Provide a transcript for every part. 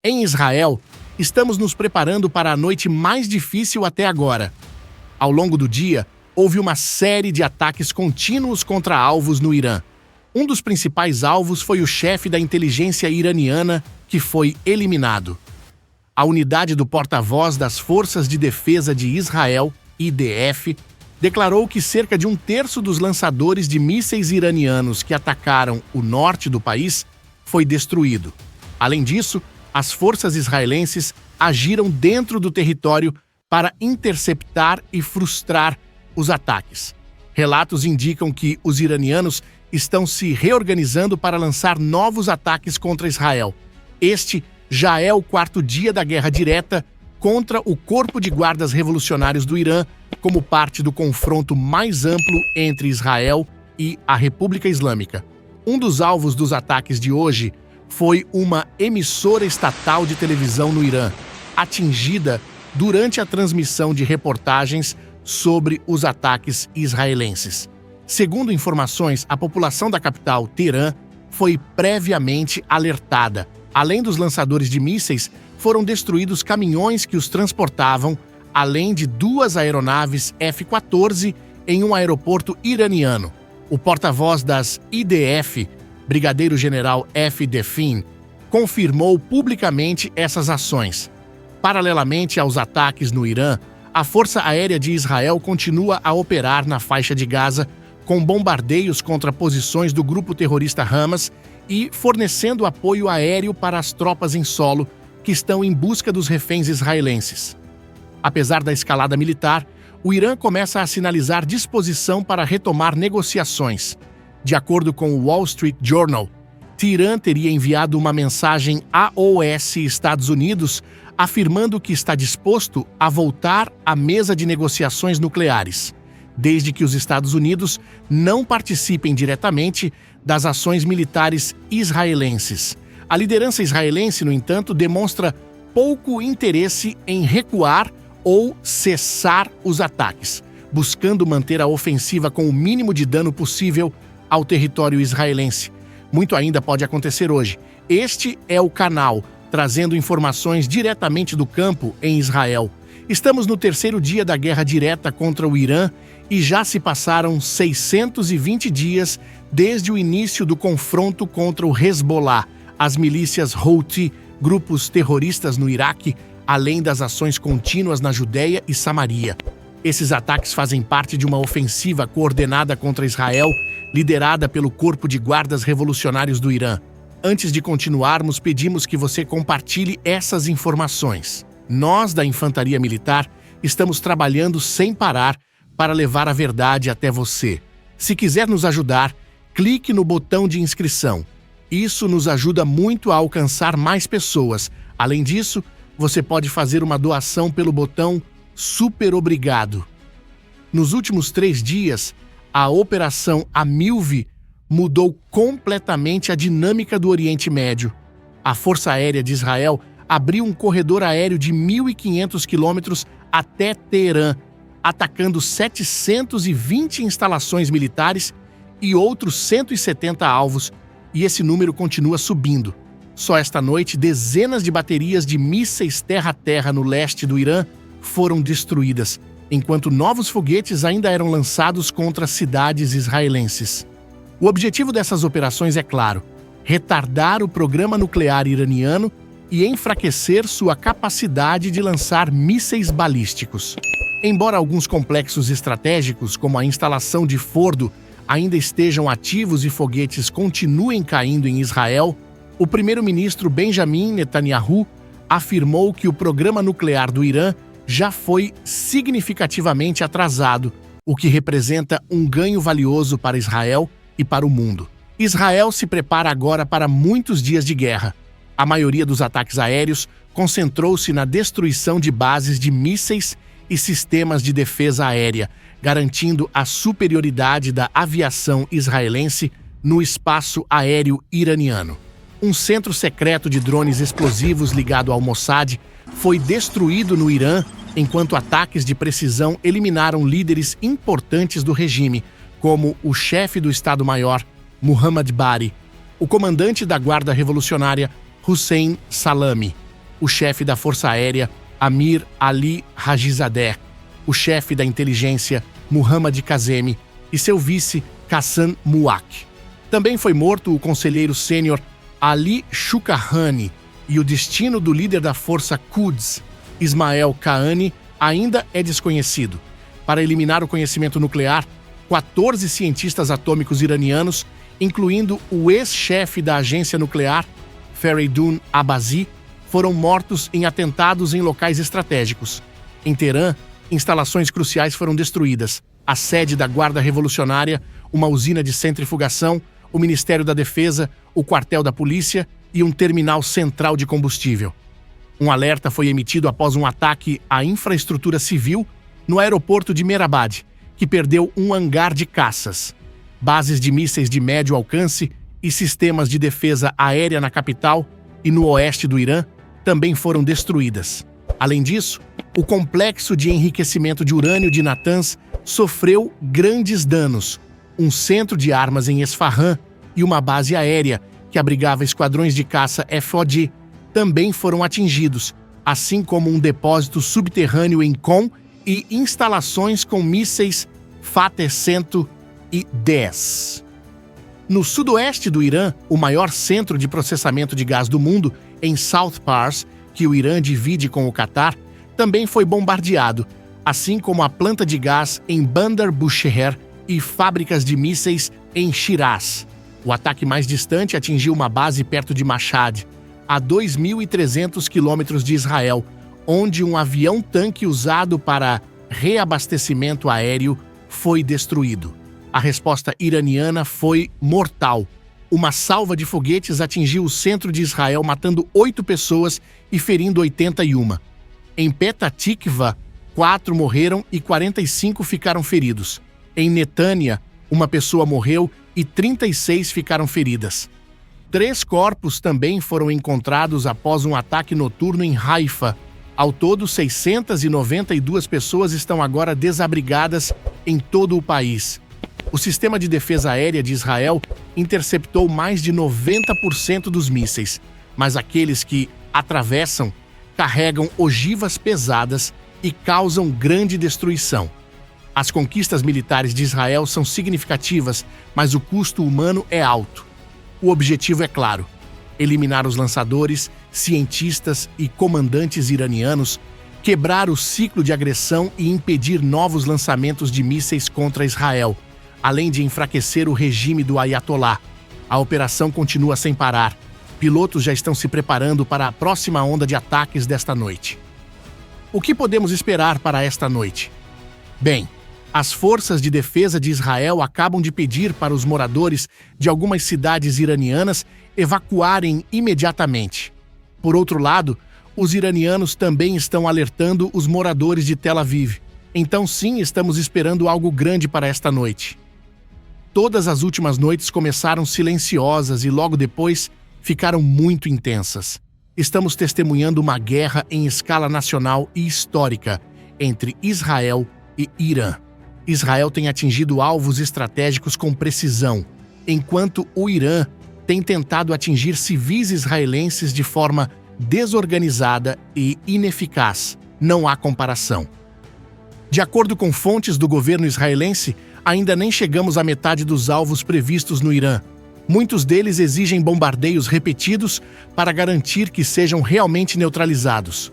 Em Israel, estamos nos preparando para a noite mais difícil até agora. Ao longo do dia, houve uma série de ataques contínuos contra alvos no Irã. Um dos principais alvos foi o chefe da inteligência iraniana, que foi eliminado. A unidade do porta-voz das Forças de Defesa de Israel, IDF, declarou que cerca de um terço dos lançadores de mísseis iranianos que atacaram o norte do país foi destruído. Além disso, as forças israelenses agiram dentro do território para interceptar e frustrar os ataques. Relatos indicam que os iranianos estão se reorganizando para lançar novos ataques contra Israel. Este já é o quarto dia da guerra direta contra o Corpo de Guardas Revolucionários do Irã, como parte do confronto mais amplo entre Israel e a República Islâmica. Um dos alvos dos ataques de hoje foi uma emissora estatal de televisão no Irã, atingida durante a transmissão de reportagens sobre os ataques israelenses. Segundo informações, a população da capital, Teherã, foi previamente alertada. Além dos lançadores de mísseis, foram destruídos caminhões que os transportavam, além de 2 aeronaves F-14 em um aeroporto iraniano. O porta-voz das IDF, Brigadeiro-General F. Defin, confirmou publicamente essas ações. Paralelamente aos ataques no Irã, a Força Aérea de Israel continua a operar na faixa de Gaza com bombardeios contra posições do grupo terrorista Hamas e fornecendo apoio aéreo para as tropas em solo que estão em busca dos reféns israelenses. Apesar da escalada militar, o Irã começa a sinalizar disposição para retomar negociações. De acordo com o Wall Street Journal, Teherã teria enviado uma mensagem aos Estados Unidos afirmando que está disposto a voltar à mesa de negociações nucleares, desde que os Estados Unidos não participem diretamente das ações militares israelenses. A liderança israelense, no entanto, demonstra pouco interesse em recuar ou cessar os ataques, buscando manter a ofensiva com o mínimo de dano possível ao território israelense. Muito ainda pode acontecer hoje. Este é o canal, trazendo informações diretamente do campo em Israel. Estamos no terceiro dia da guerra direta contra o Irã e já se passaram 620 dias desde o início do confronto contra o Hezbollah, as milícias Houthi, grupos terroristas no Iraque, além das ações contínuas na Judéia e Samaria. Esses ataques fazem parte de uma ofensiva coordenada contra Israel, liderada pelo Corpo de Guardas Revolucionários do Irã. Antes de continuarmos, pedimos que você compartilhe essas informações. Nós, da Infantaria Militar, estamos trabalhando sem parar para levar a verdade até você. Se quiser nos ajudar, clique no botão de inscrição. Isso nos ajuda muito a alcançar mais pessoas. Além disso, você pode fazer uma doação pelo botão Super Obrigado. Nos últimos 3 dias, a Operação Amilve mudou completamente a dinâmica do Oriente Médio. A Força Aérea de Israel abriu um corredor aéreo de 1.500 quilômetros até Teherã, atacando 720 instalações militares e outros 170 alvos, e esse número continua subindo. Só esta noite, dezenas de baterias de mísseis terra-terra no leste do Irã foram destruídas, enquanto novos foguetes ainda eram lançados contra cidades israelenses. O objetivo dessas operações é claro: retardar o programa nuclear iraniano e enfraquecer sua capacidade de lançar mísseis balísticos. Embora alguns complexos estratégicos, como a instalação de Fordo, ainda estejam ativos e foguetes continuem caindo em Israel, o primeiro-ministro Benjamin Netanyahu afirmou que o programa nuclear do Irã já foi significativamente atrasado, o que representa um ganho valioso para Israel e para o mundo. Israel se prepara agora para muitos dias de guerra. A maioria dos ataques aéreos concentrou-se na destruição de bases de mísseis e sistemas de defesa aérea, garantindo a superioridade da aviação israelense no espaço aéreo iraniano. Um centro secreto de drones explosivos ligado ao Mossad foi destruído no Irã, enquanto ataques de precisão eliminaram líderes importantes do regime, como o chefe do Estado-Maior, Muhammad Bari, o comandante da Guarda Revolucionária, Hussein Salami, o chefe da Força Aérea, Amir Ali Hajizadeh, o chefe da inteligência, Muhammad Kazemi, e seu vice, Hassan Muak. Também foi morto o conselheiro sênior Ali Shukahani, e o destino do líder da Força Quds, Ismael Qaani, ainda é desconhecido. Para eliminar o conhecimento nuclear, 14 cientistas atômicos iranianos, incluindo o ex-chefe da agência nuclear, Fereydun Abazi, foram mortos em atentados em locais estratégicos. Em Teherã, instalações cruciais foram destruídas: a sede da Guarda Revolucionária, uma usina de centrifugação, o Ministério da Defesa, o quartel da polícia e um terminal central de combustível. Um alerta foi emitido após um ataque à infraestrutura civil no aeroporto de Mehrabad, que perdeu um hangar de caças. Bases de mísseis de médio alcance e sistemas de defesa aérea na capital e no oeste do Irã também foram destruídas. Além disso, o complexo de enriquecimento de urânio de Natanz sofreu grandes danos. Um centro de armas em Esfahan e uma base aérea que abrigava esquadrões de caça FOD também foram atingidos, assim como um depósito subterrâneo em Qom e instalações com mísseis Fateh-110. No sudoeste do Irã, o maior centro de processamento de gás do mundo, em South Pars, que o Irã divide com o Catar, também foi bombardeado, assim como a planta de gás em Bandar Bushehr e fábricas de mísseis em Shiraz. O ataque mais distante atingiu uma base perto de Mashhad, a 2.300 quilômetros de Israel, onde um avião-tanque usado para reabastecimento aéreo foi destruído. A resposta iraniana foi mortal. Uma salva de foguetes atingiu o centro de Israel, matando 8 pessoas e ferindo 81. Em Petah Tikva, 4 morreram e 45 ficaram feridos. Em Netânia, uma pessoa morreu e 36 ficaram feridas. 3 corpos também foram encontrados após um ataque noturno em Haifa. Ao todo, 692 pessoas estão agora desabrigadas em todo o país. O sistema de defesa aérea de Israel interceptou mais de 90% dos mísseis, mas aqueles que atravessam carregam ogivas pesadas e causam grande destruição. As conquistas militares de Israel são significativas, mas o custo humano é alto. O objetivo é claro: eliminar os lançadores, cientistas e comandantes iranianos, quebrar o ciclo de agressão e impedir novos lançamentos de mísseis contra Israel, além de enfraquecer o regime do Ayatollah. A operação continua sem parar. Pilotos já estão se preparando para a próxima onda de ataques desta noite. O que podemos esperar para esta noite? Bem, as forças de defesa de Israel acabam de pedir para os moradores de algumas cidades iranianas evacuarem imediatamente. Por outro lado, os iranianos também estão alertando os moradores de Tel Aviv. Então sim, estamos esperando algo grande para esta noite. Todas as últimas noites começaram silenciosas e logo depois ficaram muito intensas. Estamos testemunhando uma guerra em escala nacional e histórica entre Israel e Irã. Israel tem atingido alvos estratégicos com precisão, enquanto o Irã tem tentado atingir civis israelenses de forma desorganizada e ineficaz. Não há comparação. De acordo com fontes do governo israelense, ainda nem chegamos à metade dos alvos previstos no Irã. Muitos deles exigem bombardeios repetidos para garantir que sejam realmente neutralizados.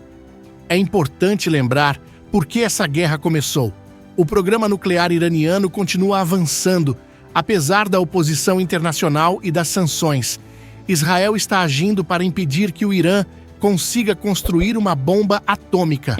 É importante lembrar por que essa guerra começou. O programa nuclear iraniano continua avançando, apesar da oposição internacional e das sanções. Israel está agindo para impedir que o Irã consiga construir uma bomba atômica.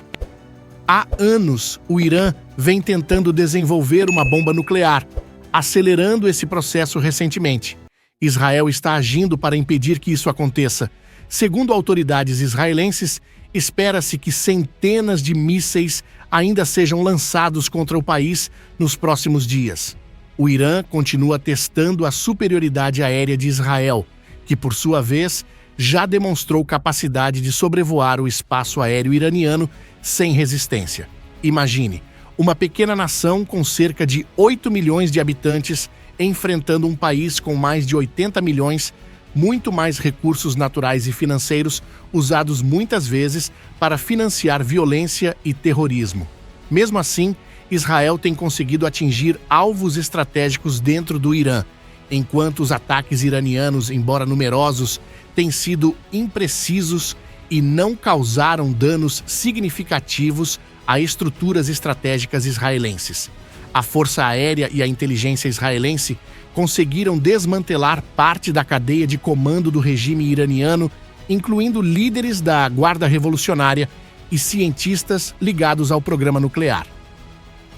Há anos, o Irã vem tentando desenvolver uma bomba nuclear, acelerando esse processo recentemente. Israel está agindo para impedir que isso aconteça. Segundo autoridades israelenses, espera-se que centenas de mísseis ainda sejam lançados contra o país nos próximos dias. O Irã continua testando a superioridade aérea de Israel, que, por sua vez, já demonstrou capacidade de sobrevoar o espaço aéreo iraniano sem resistência. Imagine, uma pequena nação com cerca de 8 milhões de habitantes enfrentando um país com mais de 80 milhões muito mais recursos naturais e financeiros usados muitas vezes para financiar violência e terrorismo. Mesmo assim, Israel tem conseguido atingir alvos estratégicos dentro do Irã, enquanto os ataques iranianos, embora numerosos, têm sido imprecisos e não causaram danos significativos a estruturas estratégicas israelenses. A Força Aérea e a inteligência israelense conseguiram desmantelar parte da cadeia de comando do regime iraniano, incluindo líderes da Guarda Revolucionária e cientistas ligados ao programa nuclear.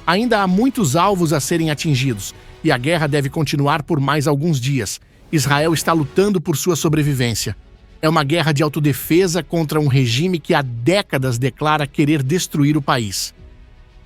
Ainda há muitos alvos a serem atingidos, e a guerra deve continuar por mais alguns dias. Israel está lutando por sua sobrevivência. É uma guerra de autodefesa contra um regime que há décadas declara querer destruir o país.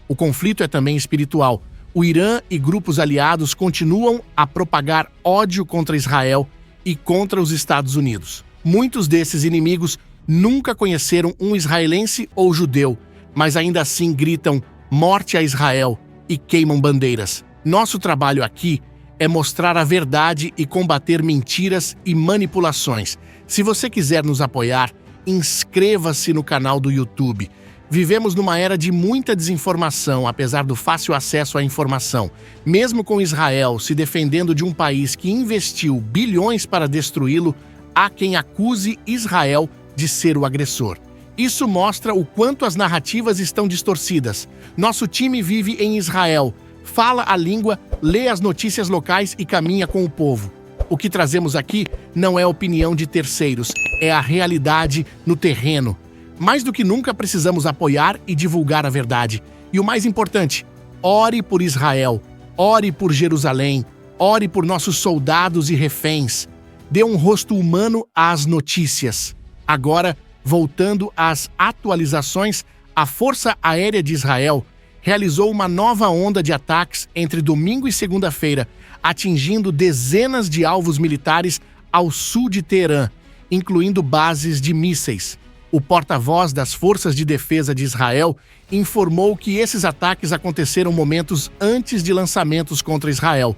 O conflito é também espiritual. O Irã e grupos aliados continuam a propagar ódio contra Israel e contra os Estados Unidos. Muitos desses inimigos nunca conheceram um israelense ou judeu, mas ainda assim gritam morte a Israel e queimam bandeiras. Nosso trabalho aqui é mostrar a verdade e combater mentiras e manipulações. Se você quiser nos apoiar, inscreva-se no canal do YouTube. Vivemos numa era de muita desinformação, apesar do fácil acesso à informação. Mesmo com Israel se defendendo de um país que investiu bilhões para destruí-lo, há quem acuse Israel de ser o agressor. Isso mostra o quanto as narrativas estão distorcidas. Nosso time vive em Israel, fala a língua, lê as notícias locais e caminha com o povo. O que trazemos aqui não é opinião de terceiros, é a realidade no terreno. Mais do que nunca precisamos apoiar e divulgar a verdade. E o mais importante, ore por Israel, ore por Jerusalém, ore por nossos soldados e reféns. Dê um rosto humano às notícias. Agora, voltando às atualizações, a Força Aérea de Israel realizou uma nova onda de ataques entre domingo e segunda-feira, atingindo dezenas de alvos militares ao sul de Teherã, incluindo bases de mísseis. O porta-voz das Forças de Defesa de Israel informou que esses ataques aconteceram momentos antes de lançamentos contra Israel.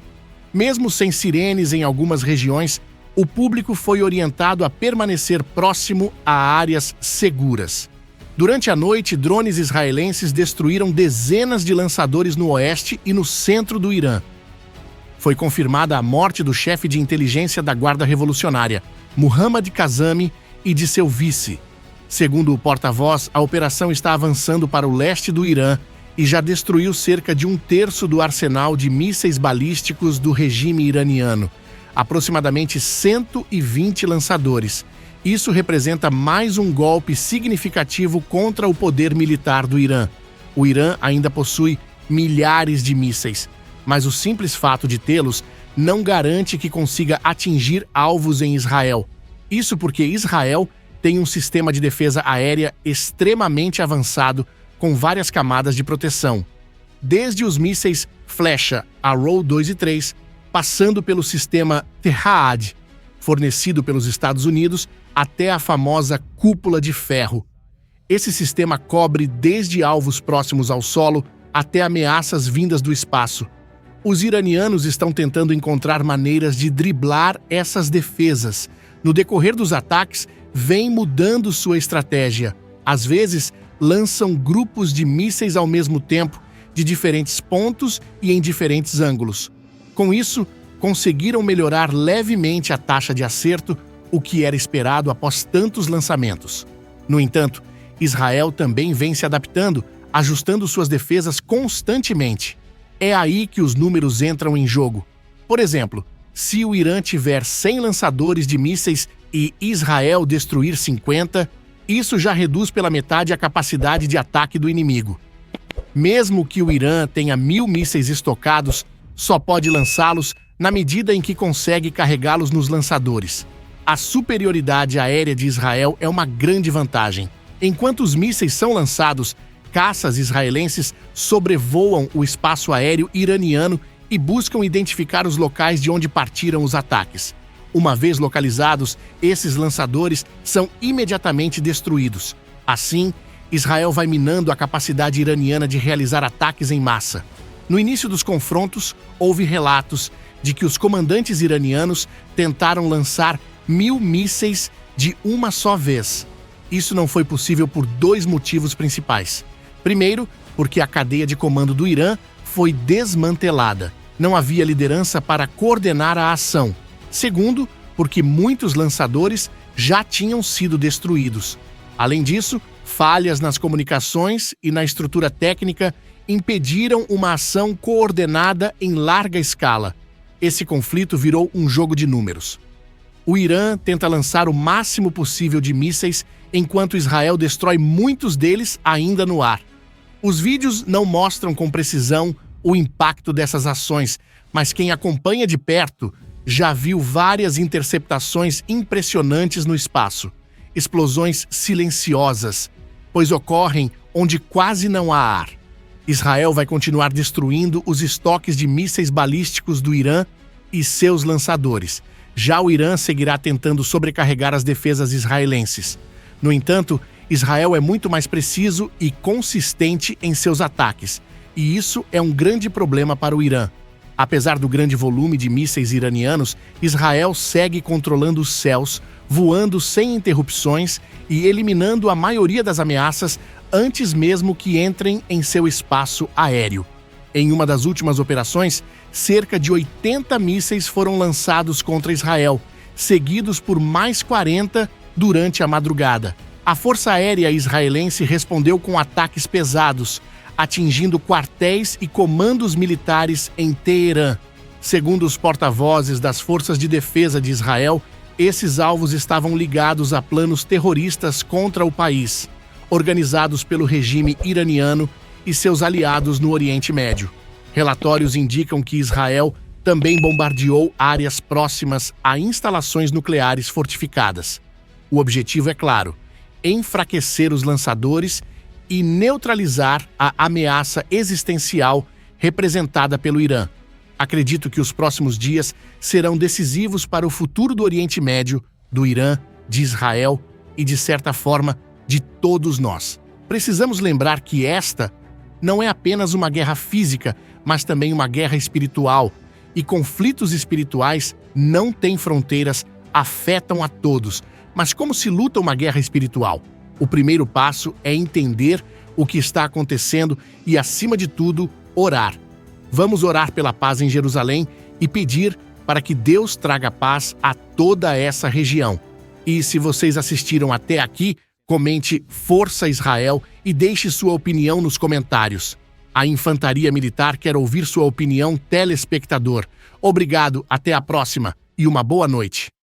Mesmo sem sirenes em algumas regiões, o público foi orientado a permanecer próximo a áreas seguras. Durante a noite, drones israelenses destruíram dezenas de lançadores no oeste e no centro do Irã. Foi confirmada a morte do chefe de inteligência da Guarda Revolucionária, Mohammad Kazami, e de seu vice. Segundo o porta-voz, a operação está avançando para o leste do Irã e já destruiu cerca de um terço do arsenal de mísseis balísticos do regime iraniano, aproximadamente 120 lançadores. Isso representa mais um golpe significativo contra o poder militar do Irã. O Irã ainda possui milhares de mísseis, mas o simples fato de tê-los não garante que consiga atingir alvos em Israel. Isso porque Israel tem um sistema de defesa aérea extremamente avançado com várias camadas de proteção. Desde os mísseis Flecha Arrow 2 e 3, passando pelo sistema Terraad, fornecido pelos Estados Unidos, até a famosa cúpula de ferro. Esse sistema cobre desde alvos próximos ao solo até ameaças vindas do espaço. Os iranianos estão tentando encontrar maneiras de driblar essas defesas. No decorrer dos ataques, vêm mudando sua estratégia. Às vezes, lançam grupos de mísseis ao mesmo tempo, de diferentes pontos e em diferentes ângulos. Com isso, conseguiram melhorar levemente a taxa de acerto, o que era esperado após tantos lançamentos. No entanto, Israel também vem se adaptando, ajustando suas defesas constantemente. É aí que os números entram em jogo. Por exemplo, se o Irã tiver 100 lançadores de mísseis e Israel destruir 50, isso já reduz pela metade a capacidade de ataque do inimigo. Mesmo que o Irã tenha 1.000 mísseis estocados, só pode lançá-los na medida em que consegue carregá-los nos lançadores. A superioridade aérea de Israel é uma grande vantagem. Enquanto os mísseis são lançados, caças israelenses sobrevoam o espaço aéreo iraniano e buscam identificar os locais de onde partiram os ataques. Uma vez localizados, esses lançadores são imediatamente destruídos. Assim, Israel vai minando a capacidade iraniana de realizar ataques em massa. No início dos confrontos, houve relatos de que os comandantes iranianos tentaram lançar 1.000 mísseis de uma só vez. Isso não foi possível por dois motivos principais. Primeiro, porque a cadeia de comando do Irã foi desmantelada. Não havia liderança para coordenar a ação. Segundo, porque muitos lançadores já tinham sido destruídos. Além disso, falhas nas comunicações e na estrutura técnica impediram uma ação coordenada em larga escala. Esse conflito virou um jogo de números. O Irã tenta lançar o máximo possível de mísseis, enquanto Israel destrói muitos deles ainda no ar. Os vídeos não mostram com precisão o impacto dessas ações, mas quem acompanha de perto já viu várias interceptações impressionantes no espaço. Explosões silenciosas, pois ocorrem onde quase não há ar. Israel vai continuar destruindo os estoques de mísseis balísticos do Irã e seus lançadores. Já o Irã seguirá tentando sobrecarregar as defesas israelenses. No entanto, Israel é muito mais preciso e consistente em seus ataques, e isso é um grande problema para o Irã. Apesar do grande volume de mísseis iranianos, Israel segue controlando os céus, voando sem interrupções e eliminando a maioria das ameaças antes mesmo que entrem em seu espaço aéreo. Em uma das últimas operações, cerca de 80 mísseis foram lançados contra Israel, seguidos por mais 40 durante a madrugada. A Força Aérea israelense respondeu com ataques pesados, atingindo quartéis e comandos militares em Teherã. Segundo os porta-vozes das Forças de Defesa de Israel, esses alvos estavam ligados a planos terroristas contra o país, organizados pelo regime iraniano e seus aliados no Oriente Médio. Relatórios indicam que Israel também bombardeou áreas próximas a instalações nucleares fortificadas. O objetivo é claro: enfraquecer os lançadores e neutralizar a ameaça existencial representada pelo Irã. Acredito que os próximos dias serão decisivos para o futuro do Oriente Médio, do Irã, de Israel e, de certa forma, de todos nós. Precisamos lembrar que esta não é apenas uma guerra física, mas também uma guerra espiritual, e conflitos espirituais não têm fronteiras, afetam a todos. Mas como se luta uma guerra espiritual? O primeiro passo é entender o que está acontecendo e, acima de tudo, orar. Vamos orar pela paz em Jerusalém e pedir para que Deus traga paz a toda essa região. E se vocês assistiram até aqui, comente Força Israel e deixe sua opinião nos comentários. A Infantaria Militar quer ouvir sua opinião, telespectador. Obrigado, até a próxima e uma boa noite.